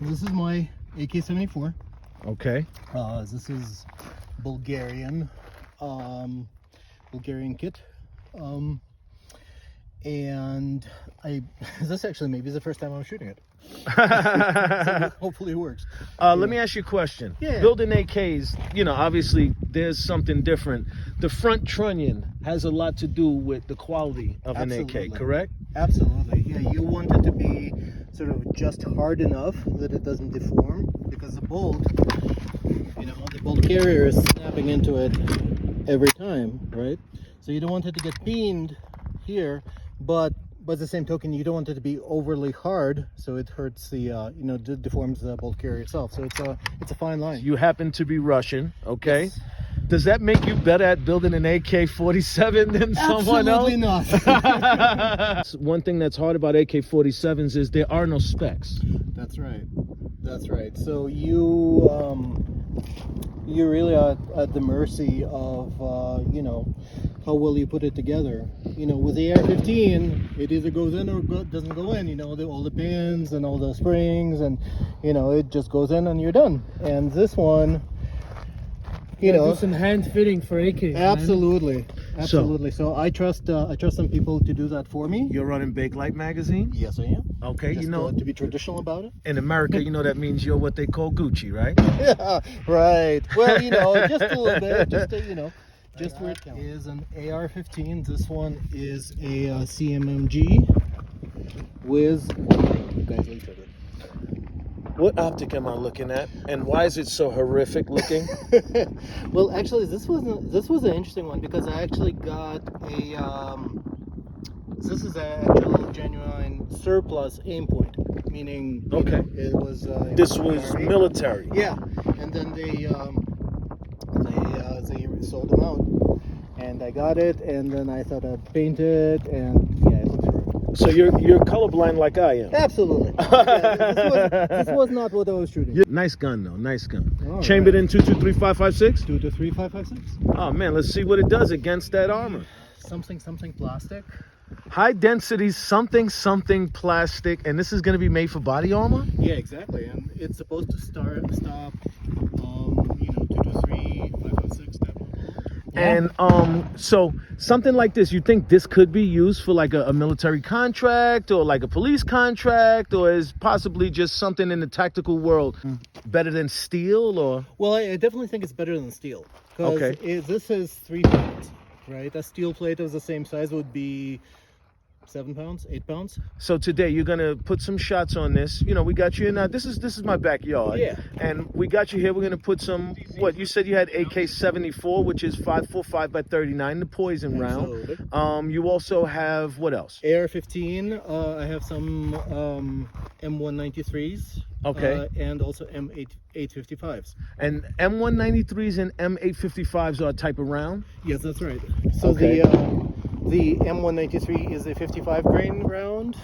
this is my AK74. Okay. This is Bulgarian kit. And this actually maybe is the first time I'm shooting it. So hopefully it works. Let me ask you a question. Yeah. Building AKs, you know, obviously there's something different. The front trunnion has a lot to do with the quality of Absolutely. an AK, correct? Absolutely. Yeah, you want it to be sort of just hard enough that it doesn't deform, because the bolt, you know, the bolt carrier is snapping into it every time, right? So you don't want it to get peened here, but by the same token, you don't want it to be overly hard, so it hurts the, you know, deforms the bolt carrier itself. So it's a fine line. You happen to be Russian, okay? Yes. Does that make you better at building an AK-47 than someone else? Absolutely not. One thing that's hard about AK-47s is there are no specs. That's right. That's right. So you really are at the mercy of you know, how well you put it together. You know, with the Ar15, it either goes in or doesn't go in. You know, all the pins and all the springs, and you know, it just goes in and you're done. And this one, you know, do some hand fitting for AK. absolutely, absolutely. So I trust some people to do that for me. You're running Bakelite magazine? Yes, I am. Okay, Just, you know, to be traditional about it. in America, you know that means you're what they call Gucci, right? Yeah, right. Well, you know, just a little bit, just you know, just where it counts. Is an AR15. This one is a CMMG with. Guys, each other. What optic am I looking at, and why is it so horrific looking? Well, actually, this was an interesting one, because I actually got a. This is an actual genuine surplus Aimpoint, meaning you Okay. know, it was. This was military. Yeah, and then they sold them out, and I got it, and then I thought I'd paint it, and yeah, it looks horrible. So you're colorblind like I am. Absolutely. Yeah, this was not what I was shooting. Nice gun though, nice gun. All Chambered right. in 223-556. 2 to 3 5 5 6. Oh man, let's see what it does against that armor. Something plastic. High density something plastic, and this is going to be made for body armor. Yeah, exactly, and it's supposed to stop. You know, 2 to 3 5 5 6. And so something like this, you think this could be used for like a military contract or like a police contract, or is possibly just something in the tactical world better than steel? Or Well, I definitely think it's better than steel. Okay. This is 3 pounds, right? A steel plate of the same size would be 7 pounds, 8 pounds. so today you're gonna put some shots on this. You know, we got you in. This is my backyard. Yeah. And we got you here. We're gonna put some. What you said you had AK74, which is 5.45 by 39, the poison round. Absolutely. You also have what else? AR15. I have some M193s. Okay. And also M855s. And M193s and M855s are a type of round. Yes, that's right. So Okay. the M193 is a 55 grain round.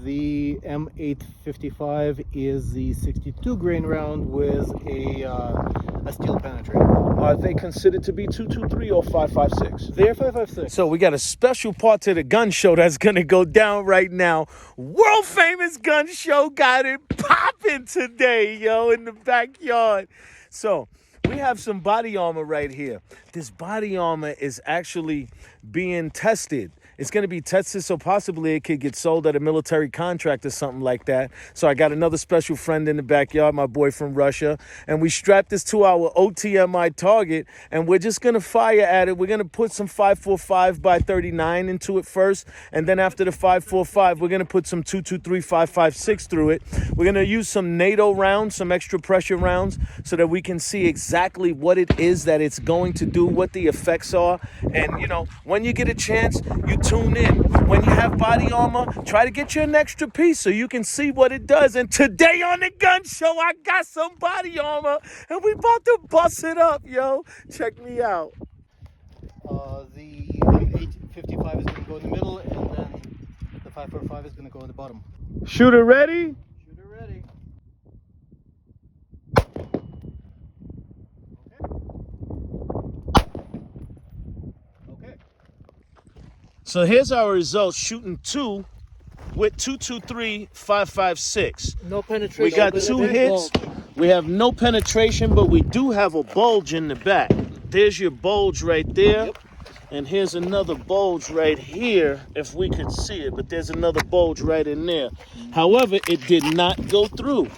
The M855 is the 62 grain round with a steel penetrator. Are they considered to be 223 or 556? They're 556. So we got a special part to the gun show that's gonna go down right now. World famous gun show got it popping today, yo, in the backyard. So we have some body armor right here. This body armor is actually being tested. It's going to be tested, so possibly it could get sold at a military contract or something like that. So I got another special friend in the backyard, my boy from Russia, and we strapped this to our OTMI target, and we're just going to fire at it. We're going to put some 5.45 by 39 into it first, and then after the 5.45, we're going to put some 223 5.56 through it. We're going to use some NATO rounds, some extra pressure rounds, so that we can see exactly what it is that it's going to do, what the effects are. And, you know, when you get a chance, you tune in. When you have body armor, try to get you an extra piece so you can see what it does. And today on the gun show, I got some body armor, and we about to bust it up, yo. Check me out. The M855 is going to go in the middle, and then the 545 is going to go in the bottom. Shooter ready? Shooter ready. So here's our results, shooting 2 with 223-556. No penetration. We got but a 2 big hits. bulge. We have no penetration, but we do have a bulge in the back. There's your bulge right there. Yep. And here's another bulge right here, if we could see it, but there's another bulge right in there. However, it did not go through.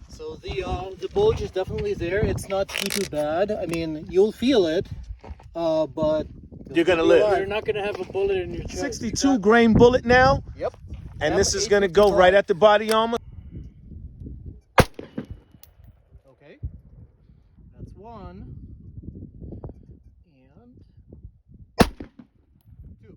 So the bulge is definitely there. It's not too bad. I mean, you'll feel it, but You're gonna live. You're not gonna have a bullet in your chest. 62 grain bullet now, Yep. and Yep, this is gonna go 855. right at the body armor. Okay. That's one. And two.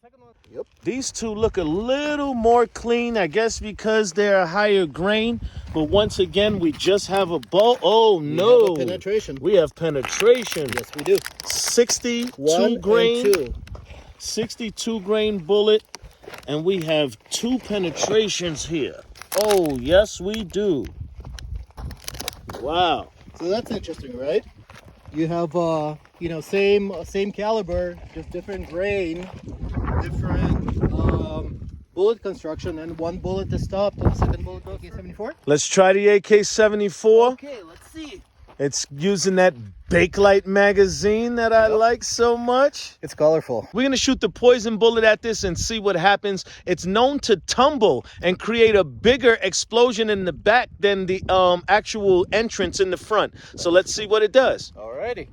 Second one. Yep. These two look a little more clean, I guess because they're a higher grain. But once again, we just have a bulge. Oh no! We have a penetration. We have penetration. Yes, we do. 62 One grain. and two. 62 grain bullet, and we have 2 penetrations here. Oh, yes, we do. Wow. So that's interesting, right? You have you know, same caliber, just different grain, different bullet construction, and one bullet is stopped and the second bullet goes Ak74. Let's try the AK74. Okay, let's see. It's using that Bakelite magazine that I like so much. It's colorful. We're gonna shoot the poison bullet at this and see what happens. It's known to tumble and create a bigger explosion in the back than the actual entrance in the front. So let's see what it does. Alrighty.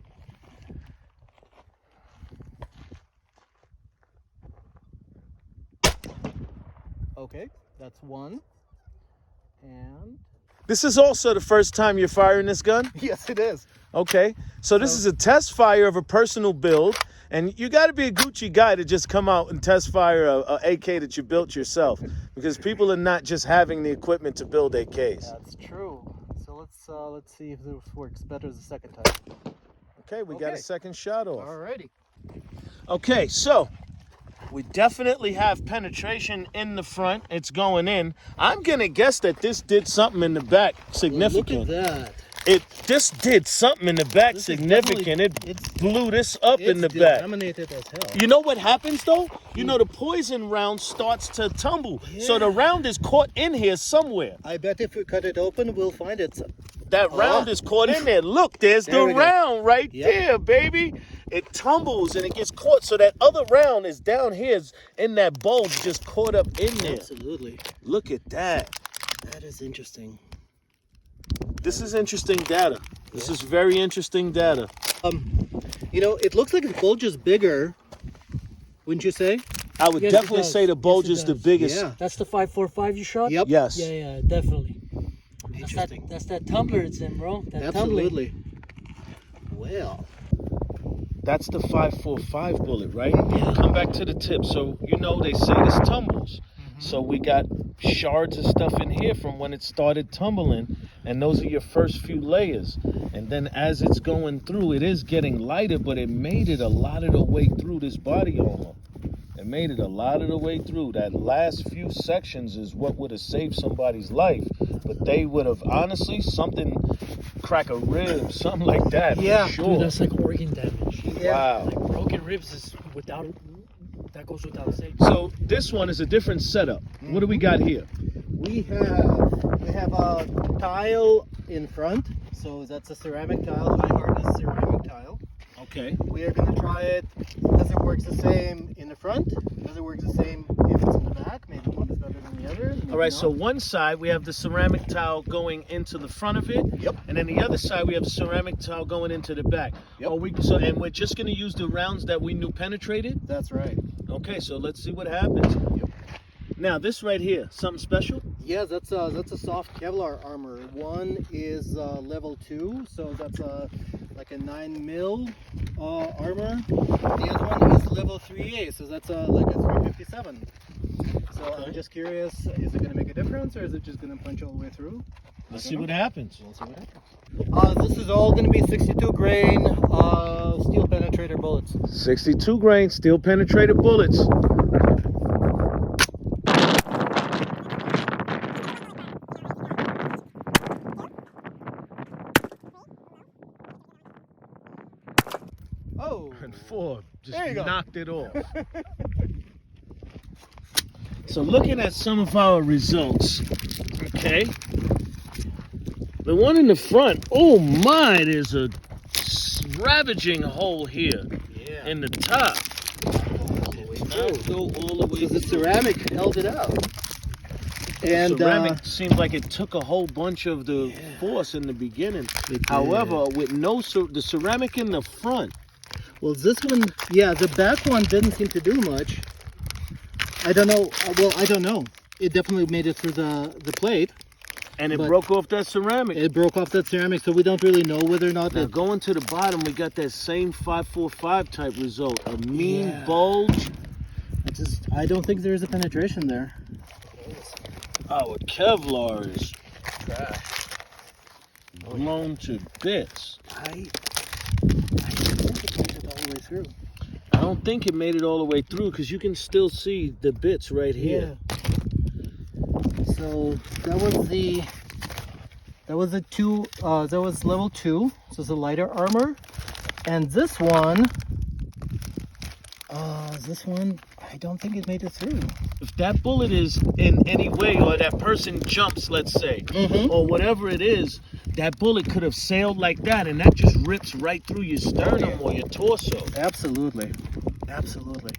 Okay, that's one. And This is also the first time you're firing this gun? yes, it is. Okay, so this is a test fire of a personal build, and you got to be a Gucci guy to just come out and test fire a AK that you built yourself, because people are not just having the equipment to build AKs. That's true. So let's see if this works better the second time. Okay, we got a second shot off. Alrighty. Okay, so we definitely have penetration in the front. It's going in. I'm gonna guess that this did something in the back significant. Look at that. This did something in the back This is significant. definitely- It blew this up in the It's back. laminated as hell. You know what happens though? You know the poison round starts to tumble. So the round is caught in here somewhere. I bet if we cut it open, we'll find it. That round is caught in there. Look, there's There the we go. round right Yep. there, baby. It tumbles and it gets caught. So that other round is down here in that bulge, just caught up in there. Absolutely. Look at that. That is interesting. This is interesting data. This is very interesting data. You know, it looks like the bulge is bigger, wouldn't you say? I would Yes, it definitely does. say the bulge Yes, it is the does. biggest. Yeah. That's the 545 you shot? Yep. Yes. Yeah, definitely. Interesting. That's that tumbler it's in, bro. That Absolutely. Well, That's the 545 bullet, right? Come back to the tip. So, you know, they say this tumbles. So we got shards of stuff in here from when it started tumbling. And those are your first few layers. And then as it's going through, it is getting lighter, but it made it a lot of the way through this body armor. It made it a lot of the way through. That last few sections is what would have saved somebody's life. But they would have, honestly, something, crack a rib, something like that. Yeah. For Dude, sure. that's like organ damage. Wow. Like broken ribs is that goes without saying. So this one is a different setup. What do we got here? we have a tile in front, so that's a ceramic tile, high hardness ceramic tile. Okay. We are going to try it. Does it work the same in the front? Does it work the same if it's in the back? Maybe one is better than the other. All right, so one side we have the ceramic tile going into the front of it. Yep. And then the other side we have ceramic tile going into the back. Yep. And we're just going to use the rounds that we knew penetrated. That's right. Okay, so let's see what happens. Yep. Now this right here, something special? Yeah, that's a soft Kevlar armor. One is level 2, so that's like a 9mm armor. The other one is level 3A, so that's like a 357. So Okay. I'm just curious, is it going to make a difference, or is it just going to punch all the way through? Let's see what happens. We'll see what happens. This is all going to be 62 grain steel penetrator bullets. 62 grain steel penetrated bullets. Oh! And 4 just There you go. knocked it off. So looking at some of our results, okay? The one in the front, oh my, there's a ravaging hole here in the top. Not go all the way So the through. ceramic held it out. And Ceramic seems like it took a whole bunch of the force in the beginning. However, with the ceramic in the front. well, this one, yeah, the back one didn't seem to do much. I don't know. Well, I don't know. It definitely made it through the plate. And it But broke off that ceramic. It broke off that ceramic, so we don't really know whether or not Now it. going to the bottom, we got that same 545 type result. A mean bulge. I don't think there's a penetration there. Our Kevlar is blown to bits. I don't think it made it all the way through. I don't think it made it all the way through because you can still see the bits right here. So that was level 2. So it's a lighter armor, and this one, I don't think it made it through. If that bullet is in any way, or that person jumps, let's say, or whatever it is, that bullet could have sailed like that, and that just rips right through your sternum or your torso. Absolutely, absolutely.